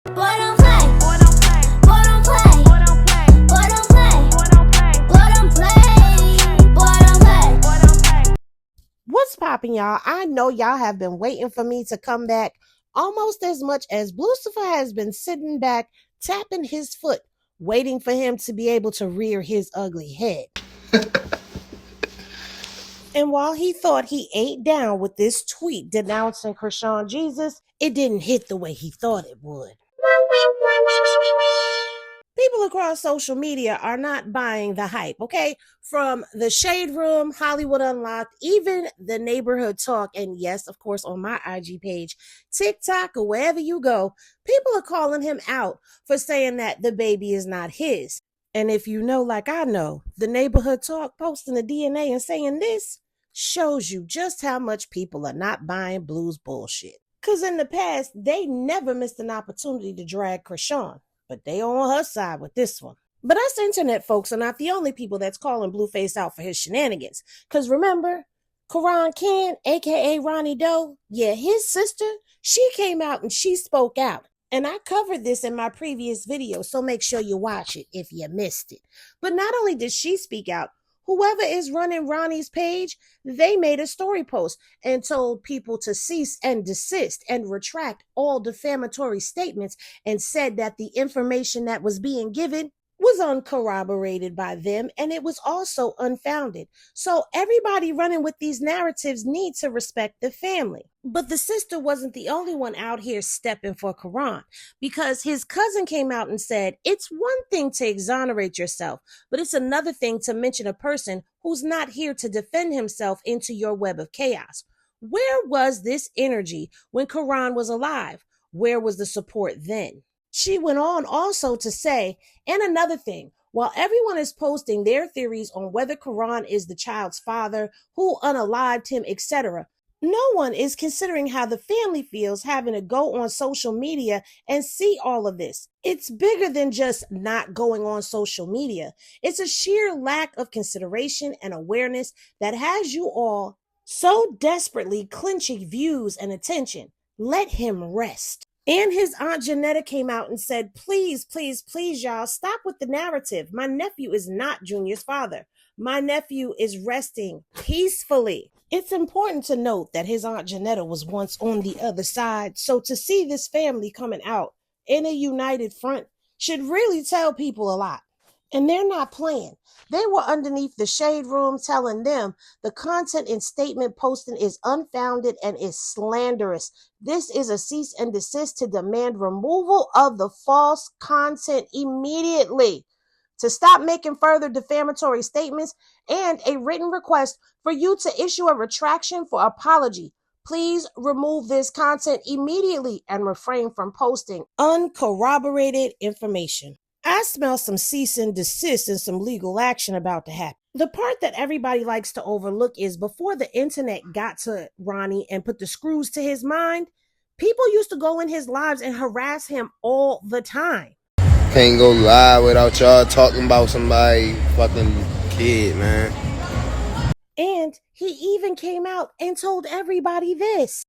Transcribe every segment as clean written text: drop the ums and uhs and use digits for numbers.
Boy don't play. Boy don't play. Boy don't play. Boy don't play. Boy don't play. Boy don't play. Boy don't play. Boy don't play. Boy don't play. What's poppin', y'all? I know y'all have been waiting for me to come back almost as much as Lucifer has been sitting back, tapping his foot, waiting for him to be able to rear his ugly head. And while he thought he ate down with this tweet denouncing Chrisean Jesus, it didn't hit the way he thought it would. People across social media are not buying the hype, okay? From the Shade Room, Hollywood Unlocked, even the Neighborhood Talk, and yes, of course, on my IG page, TikTok, or wherever you go, people are calling him out for saying that the baby is not his. And if you know, like I know, the Neighborhood Talk posting the DNA and saying this shows you just how much people are not buying Blue's bullshit. Because in the past, they never missed an opportunity to drag Chrisean, but they on her side with this one. But us internet folks are not the only people that's calling Blueface out for his shenanigans. Because remember, Karan Khan, aka Ronnie Doe, yeah, his sister, she came out and she spoke out. And I covered this in my previous video, so make sure you watch it if you missed it. But not only did she speak out, whoever is running Ronnie's page, they made a story post and told people to cease and desist and retract all defamatory statements and said that the information that was being given was uncorroborated by them and it was also unfounded. So everybody running with these narratives need to respect the family. But the sister wasn't the only one out here stepping for Karan, because his cousin came out and said, it's one thing to exonerate yourself, but it's another thing to mention a person who's not here to defend himself into your web of chaos. Where was this energy when Karan was alive? Where was the support then? She went on also to say, and another thing, while everyone is posting their theories on whether Karan is the child's father, who unalived him, etc., no one is considering how the family feels having to go on social media and see all of this. It's bigger than just not going on social media. It's a sheer lack of consideration and awareness that has you all so desperately clinching views and attention. Let him rest. And his aunt Janetta came out and said, please, please, please, y'all, stop with the narrative. My nephew is not Junior's father. My nephew is resting peacefully. It's important to note that his aunt Janetta was once on the other side. So to see this family coming out in a united front should really tell people a lot. And they're not playing. They were underneath the Shade Room telling them the content and statement posting is unfounded and is slanderous. This is a cease and desist to demand removal of the false content immediately, to stop making further defamatory statements, and a written request for you to issue a retraction for apology. Please remove this content immediately and refrain from posting uncorroborated information. I smell some cease and desist and some legal action about to happen. The part that everybody likes to overlook is before the internet got to Ronnie and put the screws to his mind, people used to go in his lives and harass him all the time. Can't go live without y'all talking about somebody fucking kid, man. And he even came out and told everybody this.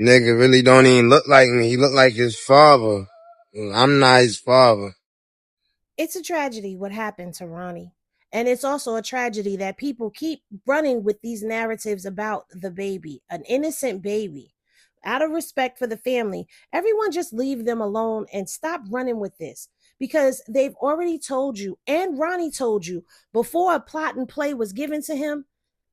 Nigga really don't even look like me. He look like his father. I'm not his father. It's a tragedy what happened to Ronnie. And it's also a tragedy that people keep running with these narratives about the baby, an innocent baby. Out of respect for the family, everyone just leave them alone and stop running with this, because they've already told you, and Ronnie told you, before a plot and play was given to him,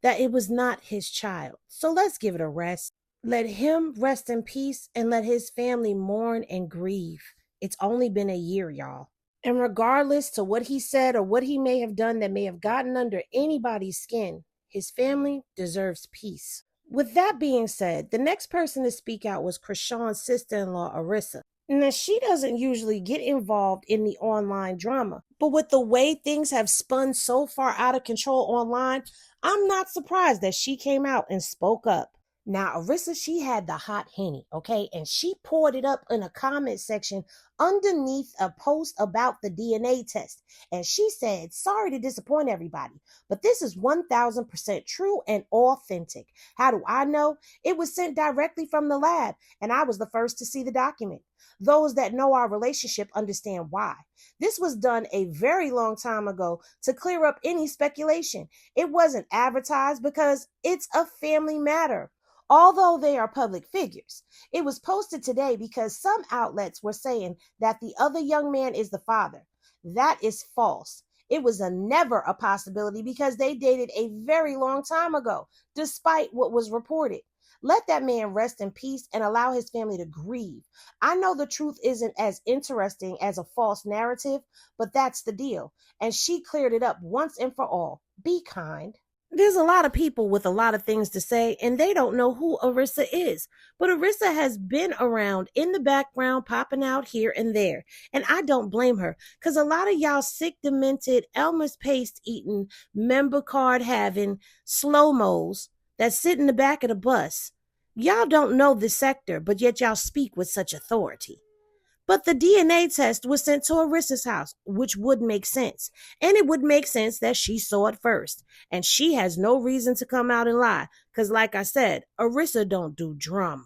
that it was not his child. So let's give it a rest. Let him rest in peace and let his family mourn and grieve. It's only been a year, y'all. And regardless to what he said or what he may have done that may have gotten under anybody's skin, his family deserves peace. With that being said, the next person to speak out was Chrisean's sister-in-law, Arissa. Now, she doesn't usually get involved in the online drama, but with the way things have spun so far out of control online, I'm not surprised that she came out and spoke up. Now, Arissa, she had the hot Henny, okay? And she poured it up in a comment section underneath a post about the DNA test. And she said, sorry to disappoint everybody, but this is 1000% true and authentic. How do I know? It was sent directly from the lab, and I was the first to see the document. Those that know our relationship understand why. This was done a very long time ago to clear up any speculation. It wasn't advertised because it's a family matter. Although they are public figures. It was posted today because some outlets were saying that the other young man is the father. That is false. It was never a possibility because they dated a very long time ago, despite what was reported. Let that man rest in peace and allow his family to grieve. I know the truth isn't as interesting as a false narrative, but that's the deal. And she cleared it up once and for all. Be kind. There's a lot of people with a lot of things to say, and they don't know who Arissa is. But Arissa has been around in the background, popping out here and there. And I don't blame her, because a lot of y'all sick, demented, Elmer's paste eating, member card having, slow-mos that sit in the back of the bus. Y'all don't know the sector, but yet y'all speak with such authority. But the DNA test was sent to Arissa's house, which would make sense. And it would make sense that she saw it first. And she has no reason to come out and lie. Because like I said, Arissa don't do drama.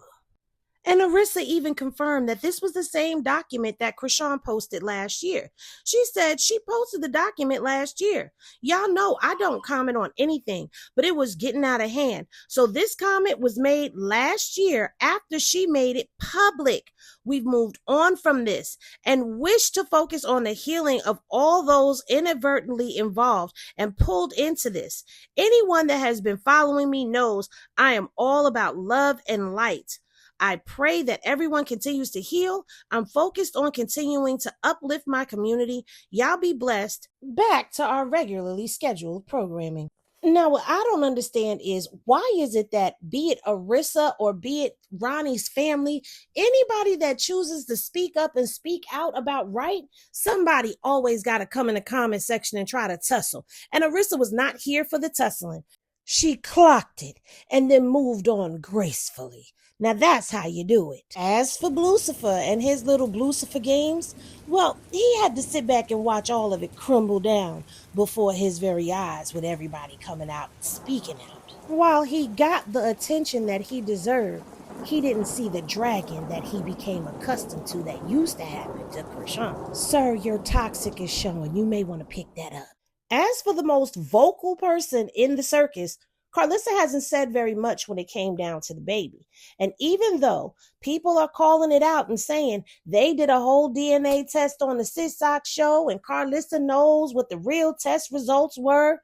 And Arissa even confirmed that this was the same document that Chrisean posted last year. She said she posted the document last year. Y'all know I don't comment on anything, but it was getting out of hand. So this comment was made last year after she made it public. We've moved on from this and wish to focus on the healing of all those inadvertently involved and pulled into this. Anyone that has been following me knows I am all about love and light. I pray that everyone continues to heal. I'm focused on continuing to uplift my community. Y'all be blessed. Back to our regularly scheduled programming. Now, what I don't understand is why is it that be it Arissa or be it Ronnie's family, anybody that chooses to speak up and speak out about right, somebody always got to come in the comment section and try to tussle. And Arissa was not here for the tussling. She clocked it and then moved on gracefully. Now that's how you do it. As for Blueface and his little Blueface games, well, he had to sit back and watch all of it crumble down before his very eyes with everybody coming out and speaking out. While he got the attention that he deserved, he didn't see the dragon that he became accustomed to that used to happen to Chrisean. Sir, your toxic is showing. You may want to pick that up. As for the most vocal person in the circus, Karlissa hasn't said very much when it came down to the baby. And even though people are calling it out and saying they did a whole DNA test on the Sis-Sock show and Karlissa knows what the real test results were,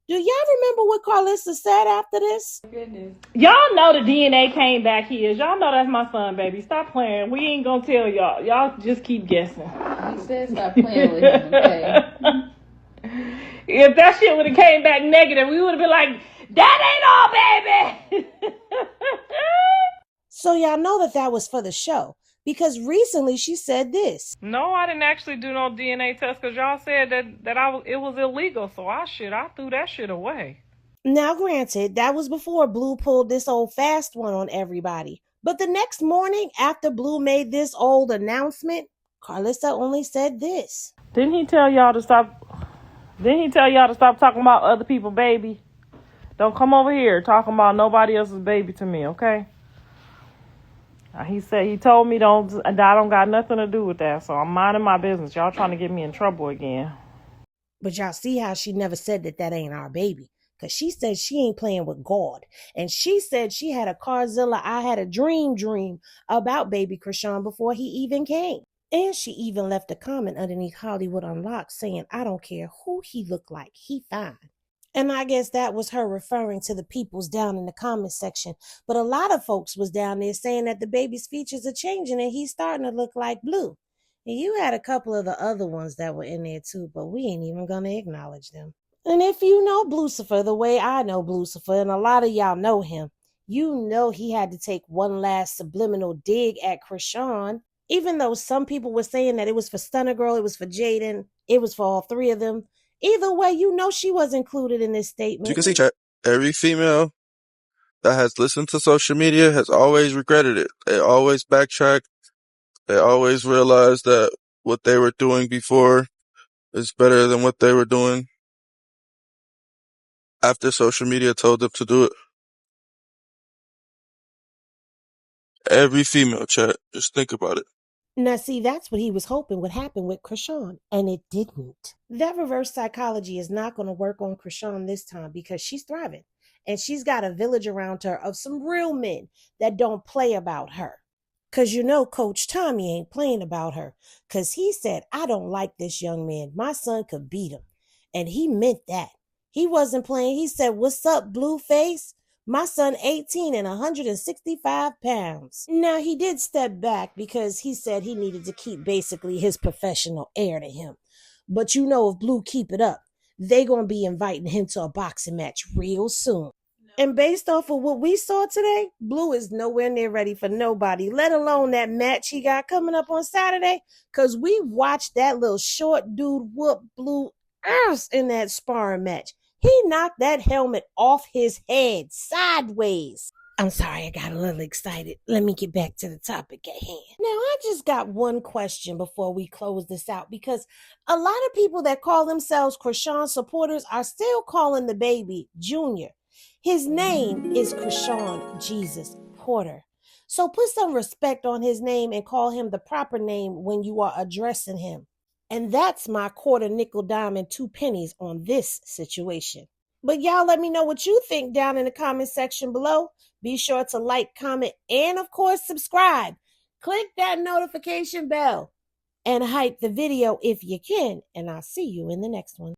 do y'all remember what Karlissa said after this? Goodness. Y'all know the DNA came back here. Y'all know that's my son, baby. Stop playing. We ain't gonna tell y'all. Y'all just keep guessing. He said stop playing with him, okay? If that shit would have came back negative, we would have been like, that ain't all, baby. So y'all know that was for the show, because recently she said this. No, I didn't actually do no DNA test because y'all said that it was illegal. So I threw that shit away. Now, granted, that was before Blue pulled this old fast one on everybody. But the next morning, after Blue made this old announcement, Karlissa only said this. Didn't he tell y'all to stop talking about other people's baby? Don't come over here talking about nobody else's baby to me, okay? He told me I don't got nothing to do with that, so I'm minding my business. Y'all trying to get me in trouble again. But y'all see how she never said that ain't our baby. Because she said she ain't playing with God. And she said she had a Carzilla, I had a dream about baby Chrisean before he even came. And she even left a comment underneath Hollywood Unlocked saying, I don't care who he looked like, he fine. And I guess that was her referring to the peoples down in the comment section. But a lot of folks was down there saying that the baby's features are changing and he's starting to look like Blue. And you had a couple of the other ones that were in there too, but we ain't even going to acknowledge them. And if you know Blueface the way I know Blueface, and a lot of y'all know him, you know he had to take one last subliminal dig at Chrisean. Even though some people were saying that it was for Stunner Girl, it was for Jaden, it was for all three of them. Either way, you know she was included in this statement. You can see chat. Every female that has listened to social media has always regretted it. They always backtrack. They always realize that what they were doing before is better than what they were doing after social media told them to do it. Every female, chat. Just think about it. Now, see, that's what he was hoping would happen with Chrisean, and it didn't. That reverse psychology is not going to work on Chrisean this time because she's thriving, and she's got a village around her of some real men that don't play about her. Because you know Coach Tommy ain't playing about her, because he said, I don't like this young man. My son could beat him. And he meant that. He wasn't playing. He said, what's up, Blueface? My son 18 and 165 pounds. Now, he did step back because he said he needed to keep basically his professional air to him. But you know if Blue keep it up, they going to be inviting him to a boxing match real soon. And based off of what we saw today, Blue is nowhere near ready for nobody, let alone that match he got coming up on Saturday. Because we watched that little short dude whoop Blue ass in that sparring match. He knocked that helmet off his head sideways. I'm sorry, I got a little excited. Let me get back to the topic at hand. Now, I just got one question before we close this out, because a lot of people that call themselves Chrisean supporters are still calling the baby Junior. His name is Chrisean Jesus Porter. So put some respect on his name and call him the proper name when you are addressing him. And that's my quarter, nickel, dime, and 2 pennies on this situation. But y'all let me know what you think down in the comment section below. Be sure to like, comment, and of course subscribe. Click that notification bell and hype the video if you can. And I'll see you in the next one.